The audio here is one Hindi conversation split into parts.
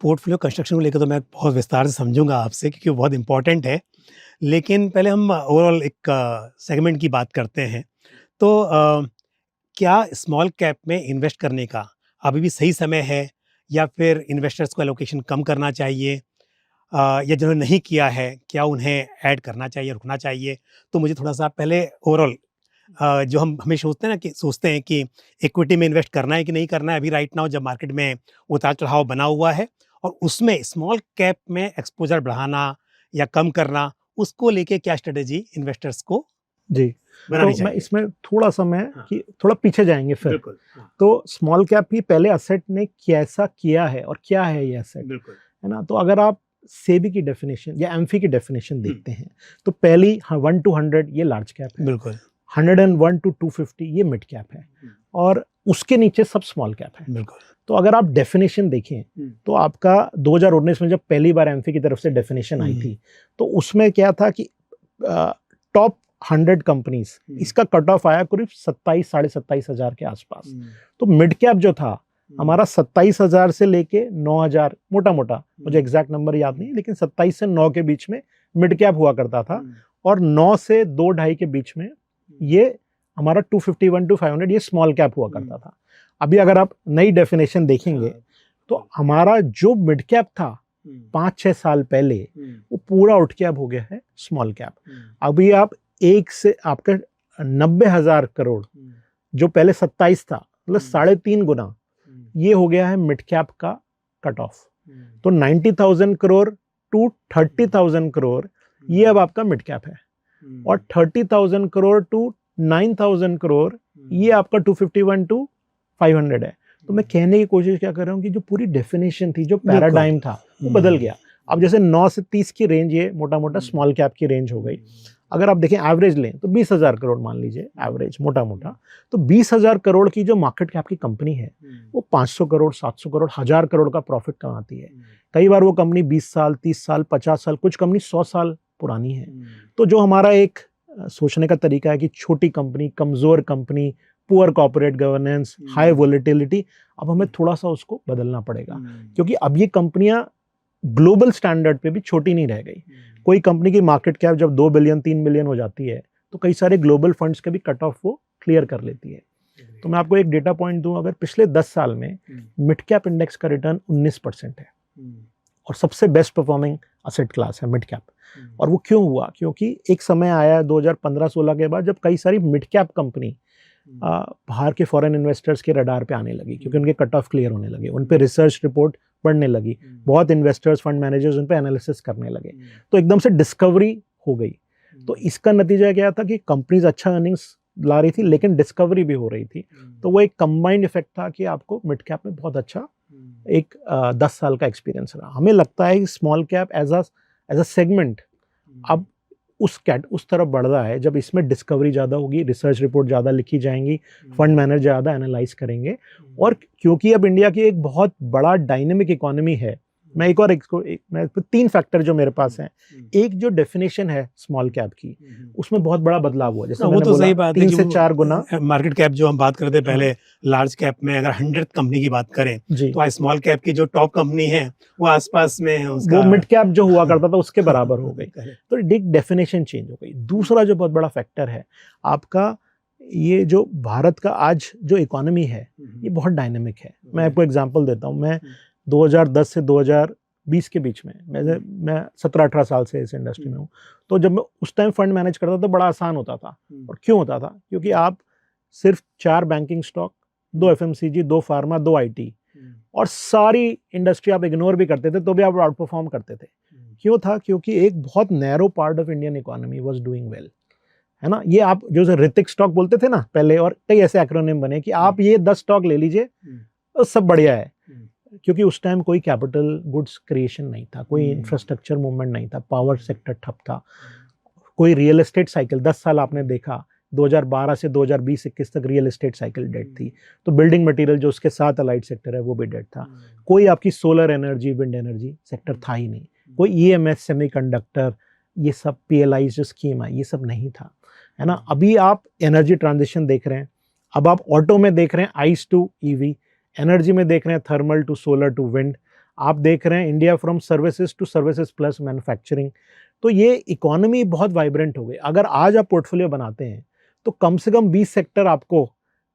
पोर्टफोलियो कंस्ट्रक्शन को लेकर तो मैं बहुत विस्तार से समझूँगा आपसे क्योंकि वो बहुत इम्पोर्टेंट है। लेकिन पहले हम ओवरऑल एक सेगमेंट की बात करते हैं। तो क्या स्मॉल कैप में इन्वेस्ट करने का अभी भी सही समय है या फिर इन्वेस्टर्स को एलोकेशन कम करना चाहिए? या जिन्होंने नहीं किया है, क्या उन्हें ऐड करना चाहिए, रुकना चाहिए? तो मुझे थोड़ा-सा पहले ओवरऑल जो हम हमें सोचते हैं कि इक्विटी में इन्वेस्ट करना है कि नहीं करना है अभी राइट नाउ जब मार्केट में उतार-चढ़ाव बना हुआ है और उसमें स्मॉल कैप में एक्सपोज़र बढ़ाना या कम करना, उसको लेके क्या स्ट्रैटेजी इन्वेस्टर्स को जी, बनानी तो मैं चाहिए? इसमें थोड़ा-सा हाँ। कि थोड़ा पीछे जाएँगे फिर। बिल्कुल, हाँ, तो स्मॉल कैप की पहले एसेट ने कैसा किया है और क्या है ये एसेट, बिल्कुल। है ना? तो अगर आप सेबी की डेफिनेशन या एमफी की डेफिनेशन हुँ, देखते हैं, तो पहली 1 टू 100 ये लार्ज कैप है, बिल्कुल। 101 टू 250 ये मिड कैप है हुँ, और उसके नीचे सब स्मॉल कैप है। बिल्कुल। तो अगर आप डेफिनेशन देखें, हुँ, तो आपका 2019 में जब पहली बार एमफी की तरफ से डेफिनेशन आई हुँ, थी, तो उसमें क्या था कि टॉप 100 कंपनीज हुँ, इसका कट ऑफ आया करीब 27 साढ़े 27,000 के आसपास। हुँ, तो मिड कैप जो था हुँ, हमारा 27,000 से लेके 9,000 मोटा मोटा, मुझे एग्जैक्ट नंबर याद नहीं, लेकिन 27 से 9 के बीच में मिड कैप हुआ करता था हुँ, और 9 से 2-2.5 के बीच में ये हमारा 251 टू 500 ये स्मॉल कैप हुआ करता था। अभी अगर आप नई डेफिनेशन देखेंगे हाँ, तो हमारा जो मिड कैप था हुँ, 5-6 साल पहले, हुँ, वो पूरा उठ के अब हो गया है स्मॉल कैप। हुँ, अभी आप एक से आपका 90,000 करोड़ हुँ, जो पहले 27 था, मतलब हुँ, 3.5 गुना हुँ, ये हो गया है मिड कैप का कट ऑफ। हुँ, तो 90,000 करोड़ टू 30,000 करोड़ ये अब आपका मिड कैप है हुँ, और 30,000 करोड़ टू 9,000 करोड़ ये आपका 251 टू 500 है। तो मैं कहने की कोशिश क्या कर रहा हूँ कि जो पूरी डेफिनेशन थी, जो बिल्कुल। पैराडाइम था, वो बदल गया। अब जैसे 9 से 30 की रेंज ये मोटा मोटा स्मॉल कैप की रेंज हो गई। अगर आप देखें एवरेज लें तो 20,000 करोड़ मान लीजिए एवरेज मोटा मोटा, तो 20,000 करोड़ की जो मार्केट कैप की कंपनी है वो 500 करोड़ 700 करोड़ 1,000 करोड़ का प्रॉफिट कमाती है। कई बार वो कंपनी 20 साल 30 साल 50 साल, कुछ कंपनी 100 साल पुरानी है। तो जो हमारा एक सोचने का तरीका है कि छोटी कंपनी, कमजोर company, poor corporate governance, high volatility, अब हमें थोड़ा सा उसको बदलना पड़ेगा क्योंकि अब ये कंपनियां ग्लोबल स्टैंडर्ड पे भी छोटी नहीं रह गई। कोई कंपनी की मार्केट कैप जब 2 बिलियन 3 बिलियन हो जाती है तो कई सारे ग्लोबल फंड्स के भी कट ऑफ वो क्लियर कर लेती है। तो मैं आपको एक डेटा पॉइंट दूं, अगर पिछले 10 साल में मिड कैप इंडेक्स का रिटर्न 19% है और सबसे बेस्ट परफॉर्मिंग असेट क्लास है मिड कैप। और वो क्यों हुआ? क्योंकि एक समय आया 2015-16 के बाद जब कई सारी मिड कैप कंपनी बाहर के फॉरेन इन्वेस्टर्स के रडार पे आने लगी क्योंकि उनके कट ऑफ क्लियर होने लगे, उन पे रिसर्च रिपोर्ट बढ़ने लगी, बहुत इन्वेस्टर्स फंड मैनेजर्स उन पे एनालिसिस करने लगे, तो एकदम से डिस्कवरी हो गई। तो इसका नतीजा क्या था कि कंपनीज अच्छा अर्निंग्स ला रही थी लेकिन डिस्कवरी भी हो रही थी। तो वो एक कंबाइंड इफेक्ट था कि आपको मिड कैप में बहुत अच्छा एक 10 साल का एक्सपीरियंस रहा। हमें लगता है कि small cap as a segment अब उस तरफ बढ़ रहा है जब इसमें डिस्कवरी ज़्यादा होगी, रिसर्च रिपोर्ट ज़्यादा लिखी जाएंगी, फंड मैनेजर ज़्यादा एनालाइज करेंगे। और क्योंकि अब इंडिया की एक बहुत बड़ा डायनेमिक इकोनॉमी है, मैं मैं 3 फैक्टर जो मेरे पास हैं। एक जो डेफिनेशन है स्मॉल कैप की, उसमें बहुत बड़ा बदलाव हुआ, जैसे वो मैंने तो बोला सही बात है 3 कि से वो 4 गुना। मार्केट कैप जो हम बात कर रहे थे पहले, हाँ, लार्ज कैप में अगर 100 कंपनी की बात करें जी, तो आज स्मॉल कैप की जो टॉप कंपनी है वो आसपास में है उसका। वो मिड कैप जो हुआ करता था उसके हाँ, बराबर हो गई। करेक्ट। तो एक डेफिनेशन चेंज हो गई। दूसरा जो बहुत बड़ा फैक्टर है आपका, ये जो भारत का आज जो इकोनॉमी है ये बहुत डायनेमिक है। मैं आपको एग्जांपल देता हूँ। मैं 2010 से 2020 के बीच में मैं 17-18 साल से इस इंडस्ट्री में हूँ। तो जब मैं उस टाइम फंड मैनेज करता था तो बड़ा आसान होता था। और क्यों होता था? क्योंकि आप सिर्फ 4 banking stock, 2 FMCG, 2 pharma, 2 IT और सारी इंडस्ट्री आप इग्नोर भी करते थे तो भी आप आउट परफॉर्म करते थे। क्यों था? क्योंकि एक बहुत narrow part of Indian economy was doing well, है ना। ये आप जो ऋतिक स्टॉक बोलते थे ना पहले, और कई ऐसे एक्रोनिम बने कि आप ये 10 स्टॉक ले लीजिए तो सब बढ़िया है। क्योंकि उस टाइम कोई कैपिटल गुड्स क्रिएशन नहीं था, कोई इंफ्रास्ट्रक्चर मूवमेंट नहीं था, पावर सेक्टर ठप था, कोई रियल एस्टेट साइकिल 10 साल आपने देखा 2012 से 2020-21 तक रियल एस्टेट साइकिल डेड थी। तो बिल्डिंग मटेरियल जो उसके साथ अलाइड सेक्टर है वो भी डेड था। कोई आपकी solar energy, wind energy sector था ही नहीं। कोई ईएमएस, सेमीकंडक्टर, ये सब पीएलआई जो स्कीम आई, ये सब नहीं था, है ना। अभी आप एनर्जी ट्रांजिशन देख रहे हैं, अब आप ऑटो में देख रहे हैं आइस टू ईवी, एनर्जी में देख रहे हैं thermal to solar to wind, आप देख रहे हैं India from services to services plus manufacturing, तो ये इकोनॉमी बहुत वाइब्रेंट हो गई। अगर आज आप पोर्टफोलियो बनाते हैं तो कम से कम 20 सेक्टर आपको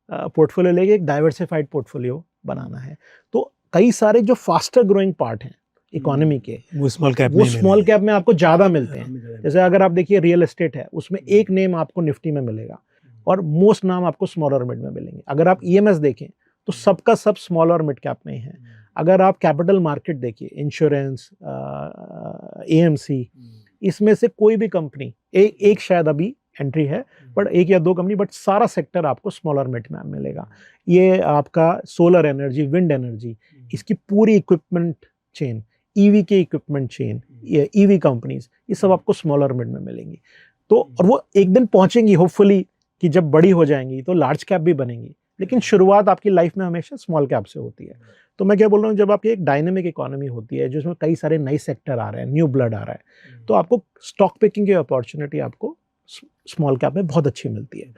पोर्टफोलियो लेके एक डाइवर्सिफाइड पोर्टफोलियो बनाना है। तो कई सारे जो फास्टर ग्रोइंग पार्ट हैं इकोनॉमी के, वो स्मॉल कैप वो स्मॉल कैप में आपको ज़्यादा मिलते हैं। जैसे अगर आप देखिए रियल एस्टेट है, उसमें एक नेम आपको निफ्टी में मिलेगा और मोस्ट नाम आपको स्मॉल और मिड में मिलेंगे। अगर आप ईएमएस देखें तो सबका सब स्मॉल और मिड कैप में ही है। अगर आप कैपिटल मार्केट देखिए, इंश्योरेंस, एएमसी, इसमें से कोई भी कंपनी, एक शायद अभी एंट्री है, बट एक या दो कंपनी, बट सारा सेक्टर आपको स्मॉल और मिड में मिलेगा। ये आपका सोलर एनर्जी, विंड एनर्जी, इसकी पूरी इक्विपमेंट चेन, ईवी के इक्विपमेंट चेन, ईवी कंपनीज, ये सब आपको स्मॉल और मिड में मिलेंगी। तो और वो एक दिन पहुंचेंगी होपफुली कि जब बड़ी हो जाएंगी तो लार्ज कैप भी बनेंगी, लेकिन शुरुआत आपकी लाइफ में हमेशा स्मॉल कैप से होती है। तो मैं क्या बोल रहा हूँ, जब आपकी एक डायनेमिक इकोनॉमी होती है जिसमें कई सारे नए सेक्टर आ रहे हैं, न्यू ब्लड आ रहा है, तो आपको स्टॉक पिकिंग की अपॉर्चुनिटी आपको स्मॉल कैप में बहुत अच्छी मिलती है।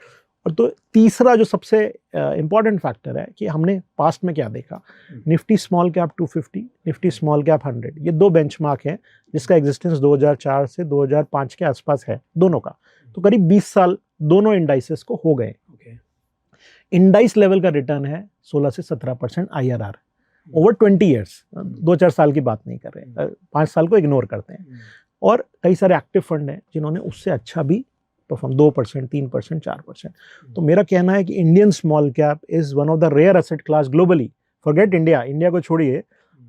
और तो तीसरा जो सबसे इम्पॉर्टेंट फैक्टर है कि हमने पास्ट में क्या देखा, Nifty small cap 250, Nifty small cap 100, ये दो बेंचमार्क हैं जिसका एग्जिस्टेंस 2004 से 2005 के आसपास है दोनों का। तो करीब 20 साल दोनों इंडाइसेस को हो गए। इंडाइस लेवल का रिटर्न है 16 से 17% IRR ओवर 20 ईयर्स, 2-4 साल की बात नहीं कर रहे, 5 साल को इग्नोर करते हैं। और कई सारे एक्टिव फंड हैं जिन्होंने उससे अच्छा भी परफॉर्म, 2%, 3%, 4%। तो मेरा कहना है कि Indian small cap is one of the rare asset class globally. Forget India, India को छोड़िए,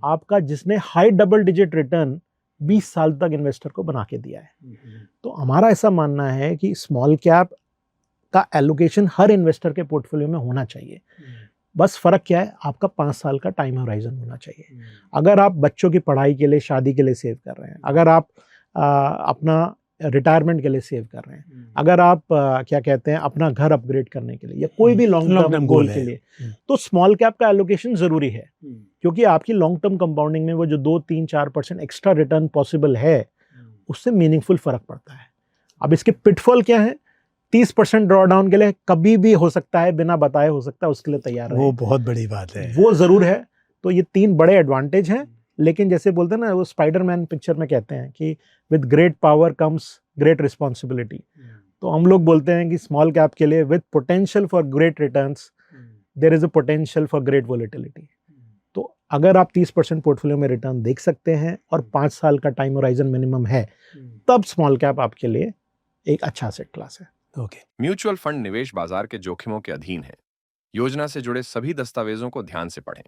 आपका जिसने हाई डबल डिजिट रिटर्न 20 साल तक इन्वेस्टर को बना के दिया है। तो हमारा ऐसा मानना है कि स्मॉल कैप का एलोकेशन हर इन्वेस्टर के पोर्टफोलियो में होना चाहिए। बस फर्क क्या है, आपका 5 साल का टाइम होराइजन होना चाहिए। अगर आप बच्चों की पढ़ाई के लिए, शादी के लिए सेव कर रहे हैं, अगर आप अपना रिटायरमेंट के लिए सेव कर रहे हैं, अगर आप क्या कहते हैं अपना घर अपग्रेड करने के लिए या कोई भी लॉन्ग टर्म गोल के लिए, तो स्मॉल कैप का एलोकेशन जरूरी है। क्योंकि आपकी लॉन्ग टर्म कंपाउंडिंग में वो जो 2-3-4% एक्स्ट्रा रिटर्न पॉसिबल है, उससे मीनिंगफुल फर्क पड़ता है। अब इसके पिटफॉल क्या है, 30% ड्रॉ डाउन के लिए कभी भी हो सकता है, बिना बताए हो सकता है, उसके लिए तैयार है। वो बहुत बड़ी बात है, वो जरूर है। तो ये 3 बड़े एडवांटेज हैं। लेकिन जैसे बोलते हैं ना, वो स्पाइडरमैन पिक्चर में कहते हैं कि with great power comes great responsibility. तो हम लोग बोलते हैं कि स्मॉल कैप के लिए with potential for great returns there is a potential for great volatility. तो अगर आप 30% पोर्टफोलियो में रिटर्न देख सकते हैं और 5 साल का टाइम होराइजन मिनिमम है, तब स्मॉल कैप आपके लिए एक अच्छा एसेट क्लास है। ओके। म्यूचुअल फंड निवेश बाजार के जोखिमों के अधीन है। योजना से जुड़े सभी दस्तावेजों को ध्यान से पढ़ें।